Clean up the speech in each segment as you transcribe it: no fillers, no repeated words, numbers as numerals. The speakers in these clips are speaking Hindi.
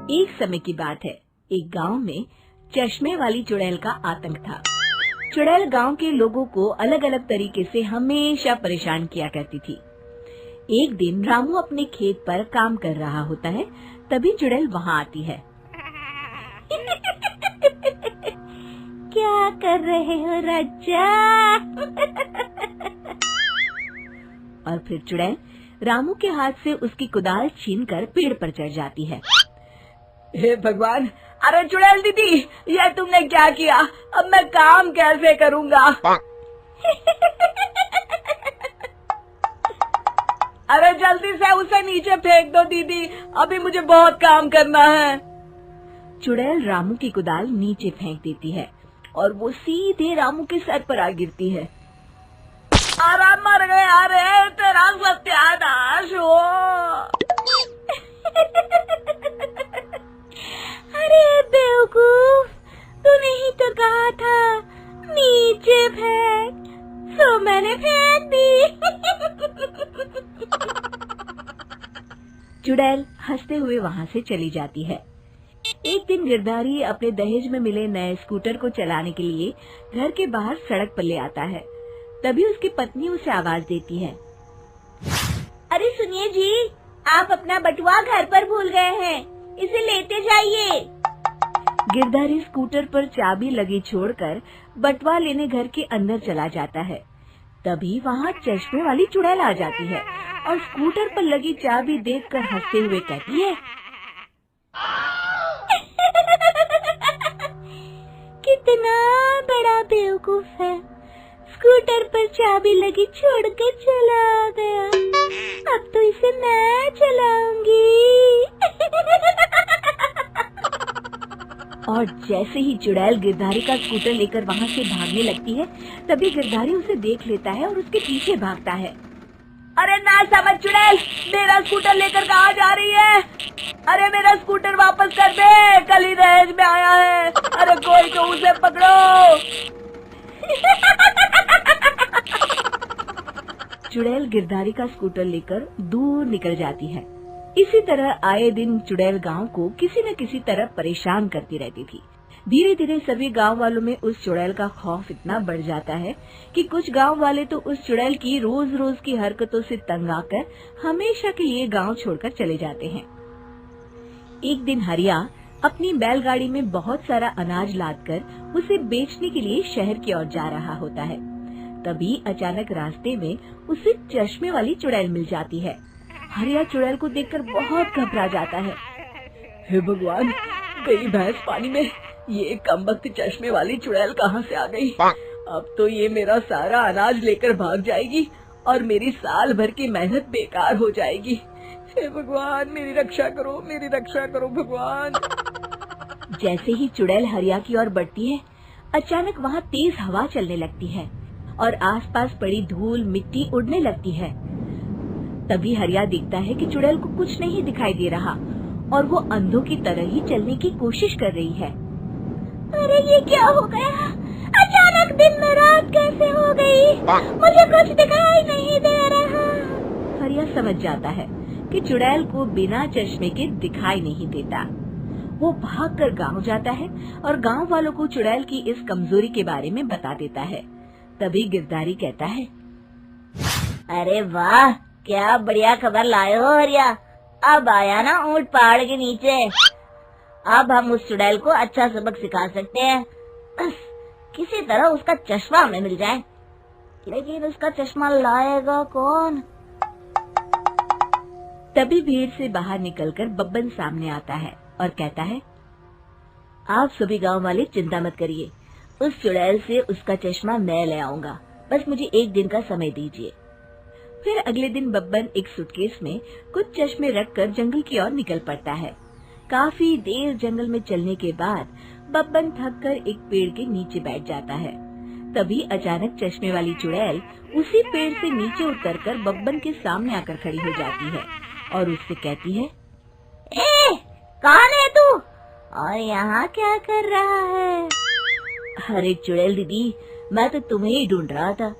एक समय की बात है, एक गांव में चश्मे वाली चुड़ैल का आतंक था। चुड़ैल गांव के लोगों को अलग अलग तरीके से हमेशा परेशान किया करती थी। एक दिन रामू अपने खेत पर काम कर रहा होता है, तभी चुड़ैल वहाँ आती है। क्या कर रहे हो राजा? और फिर चुड़ैल रामू के हाथ से उसकी कुदाल छीनकर पेड़ पर चढ़ जाती है। हे भगवान, अरे चुड़ैल दीदी, ये तुमने क्या किया? अब मैं काम कैसे करूँगा? अरे जल्दी से उसे नीचे फेंक दो दीदी, अभी मुझे बहुत काम करना है। चुड़ैल रामू की कुदाल नीचे फेंक देती है और वो सीधे रामू के सर पर आ गिरती है। अरे मर गया रे, तेरा सत्यानाश हो। अरे बेवकूफ, तूने ही तो कहा था नीचे फेंक, सो मैंने फेंक दी। चुड़ैल हंसते हुए वहाँ से चली जाती है। एक दिन गिरधारी अपने दहेज में मिले नए स्कूटर को चलाने के लिए घर के बाहर सड़क पर ले आता है। तभी उसकी पत्नी उसे आवाज देती है। अरे सुनिए जी, आप अपना बटुआ घर पर भूल गए हैं, इसे लेते जाइए। गिरधारी स्कूटर पर चाबी लगी छोड़कर बटुआ लेने घर के अंदर चला जाता है। तभी वहाँ चश्मे वाली चुड़ैल आ जाती है और स्कूटर पर लगी चाबी देखकर हंसते हुए कहती है, कितना बड़ा बेवकूफ है, स्कूटर पर चाबी लगी छोड़कर चला गया, अब तो इसे मैं चलाऊंगी। और जैसे ही चुड़ैल गिरधारी का स्कूटर लेकर वहाँ से भागने लगती है, तभी गिरधारी उसे देख लेता है और उसके पीछे भागता है। अरे ना समझ चुड़ैल, मेरा स्कूटर लेकर कहाँ जा रही है? अरे मेरा स्कूटर वापस कर दे, कल ही दहेज में आया है। अरे कोई तो उसे पकड़ो। चुड़ैल गिरधारी का स्कूटर लेकर दूर निकल जाती है। इसी तरह आए दिन चुड़ैल गांव को किसी न किसी तरह परेशान करती रहती थी। धीरे धीरे सभी गांव वालों में उस चुड़ैल का खौफ इतना बढ़ जाता है कि कुछ गांव वाले तो उस चुड़ैल की रोज रोज की हरकतों से तंग आकर हमेशा के लिए गांव छोड़कर चले जाते हैं। एक दिन हरिया अपनी बैलगाड़ी में बहुत सारा अनाज लादकर उसे बेचने के लिए शहर की ओर जा रहा होता है। तभी अचानक रास्ते में उसे चश्मे वाली चुड़ैल मिल जाती है। हरिया चुड़ैल को देखकर बहुत घबरा जाता है। हे भगवान, गई भैंस पानी में, ये कमबख्त चश्मे वाली चुड़ैल कहाँ से आ गई? अब तो ये मेरा सारा अनाज लेकर भाग जाएगी और मेरी साल भर की मेहनत बेकार हो जाएगी। हे भगवान, मेरी रक्षा करो भगवान। जैसे ही चुड़ैल हरिया की ओर बढ़ती है, अचानक वहाँ तेज हवा चलने लगती है और आसपास पड़ी धूल मिट्टी उड़ने लगती है। तभी हरिया देखता है कि चुड़ैल को कुछ नहीं दिखाई दे रहा और वो अंधों की तरह ही चलने की कोशिश कर रही है। अरे ये क्या हो गया? अचानक दिन में रात कैसे हो गई? मुझे कुछ दिखाई नहीं दे रहा। हरिया समझ जाता है कि चुड़ैल को बिना चश्मे के दिखाई नहीं देता। वो भागकर गांव जाता है और गांव वालों को चुड़ैल की इस कमजोरी के बारे में बता देता है। तभी गिरधारी कहता है, अरे वाह, क्या बढ़िया खबर लाए हो हरिया। अब आया ना ऊंट पहाड़ के नीचे। अब हम उस चुड़ैल को अच्छा सबक सिखा सकते हैं। बस किसी तरह उसका चश्मा हमें मिल जाए। लेकिन उसका चश्मा लाएगा कौन? तभी भीड़ से बाहर निकलकर बब्बन सामने आता है और कहता है, आप सभी गांव वाले चिंता मत करिए, उस चुड़ैल से उसका चश्मा मैं ले आऊंगा, बस मुझे एक दिन का समय दीजिए। फिर अगले दिन बब्बन एक सूटकेस में कुछ चश्मे रखकर जंगल की ओर निकल पड़ता है। काफी देर जंगल में चलने के बाद बब्बन थककर एक पेड़ के नीचे बैठ जाता है। तभी अचानक चश्मे वाली चुड़ैल उसी पेड़ से नीचे उतरकर बब्बन के सामने आकर खड़ी हो जाती है और उससे कहती है, ए, कौन है तू और यहाँ क्या कर रहा है? अरे चुड़ैल दीदी, मैं तो तुम्हें ही ढूंढ रहा था।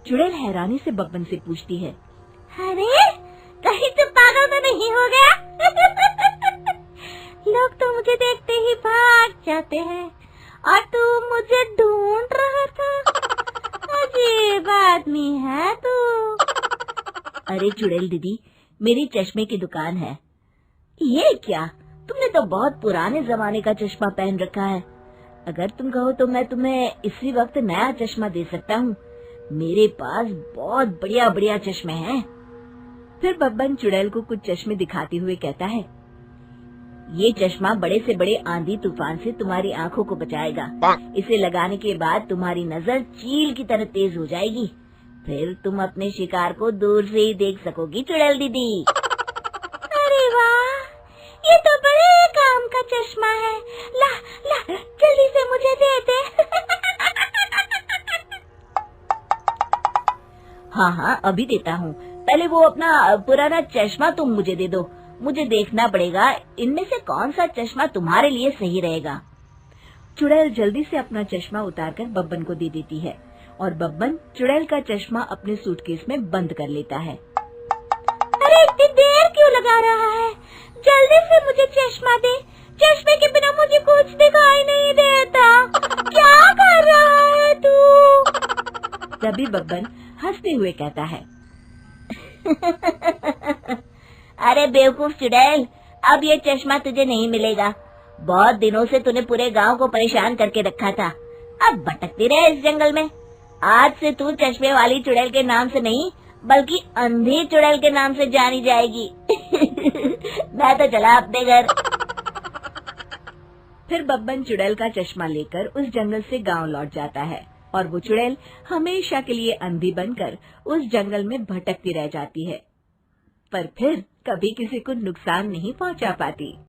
चुड़ैल हैरानी से बब्बन से पूछती है, अरे कहीं तू पागल तो नहीं हो गया? जाते हैं और तू मुझे ढूंढ रहा था। अजीब आदमी है तू। अरे चुड़ैल दीदी, मेरी चश्मे की दुकान है। ये क्या, तुमने तो बहुत पुराने जमाने का चश्मा पहन रखा है। अगर तुम कहो तो मैं तुम्हें इसी वक्त नया चश्मा दे सकता हूँ। मेरे पास बहुत बढ़िया बढ़िया चश्मे हैं। फिर बब्बन चुड़ैल को कुछ चश्मे दिखाते हुए कहता है, ये चश्मा बड़े से बड़े आंधी तूफान से तुम्हारी आंखों को बचाएगा। इसे लगाने के बाद तुम्हारी नजर चील की तरह तेज हो जाएगी। फिर तुम अपने शिकार को दूर से ही देख सकोगी चुड़ैल दीदी। अरे वाह, ये तो बड़े काम का चश्मा है। ला ला जल्दी से मुझे दे दे। हाँ, अभी देता हूँ। पहले वो अपना पुराना चश्मा तुम मुझे दे दो। मुझे देखना पड़ेगा इनमें से कौन सा चश्मा तुम्हारे लिए सही रहेगा। चुड़ैल जल्दी से अपना चश्मा उतारकर बब्बन को दे देती है और बब्बन चुड़ैल का चश्मा अपने सूटकेस में बंद कर लेता है। अरे इतनी देर क्यों लगा रहा है? जल्दी से मुझे चश्मा दे। चश्मे के बिना मुझे कुछ दिखाई नहीं देता। क्या कर रहा है तू? तभी बब्बन हंसते हुए कहता है, अरे बेवकूफ चुड़ैल, अब ये चश्मा तुझे नहीं मिलेगा। बहुत दिनों से तूने पूरे गांव को परेशान करके रखा था। अब भटकती रहे इस जंगल में। आज से तू चश्मे वाली चुड़ैल के नाम से नहीं बल्कि अंधी चुड़ैल के नाम से जानी जाएगी। मैं तो चला अपने घर। फिर बब्बन चुड़ैल का चश्मा लेकर उस जंगल से गांव लौट जाता है और वो चुड़ैल हमेशा के लिए अंधी बनकर उस जंगल में भटकती रह जाती है, पर फिर कभी किसी को नुकसान नहीं पहुंचा पाती।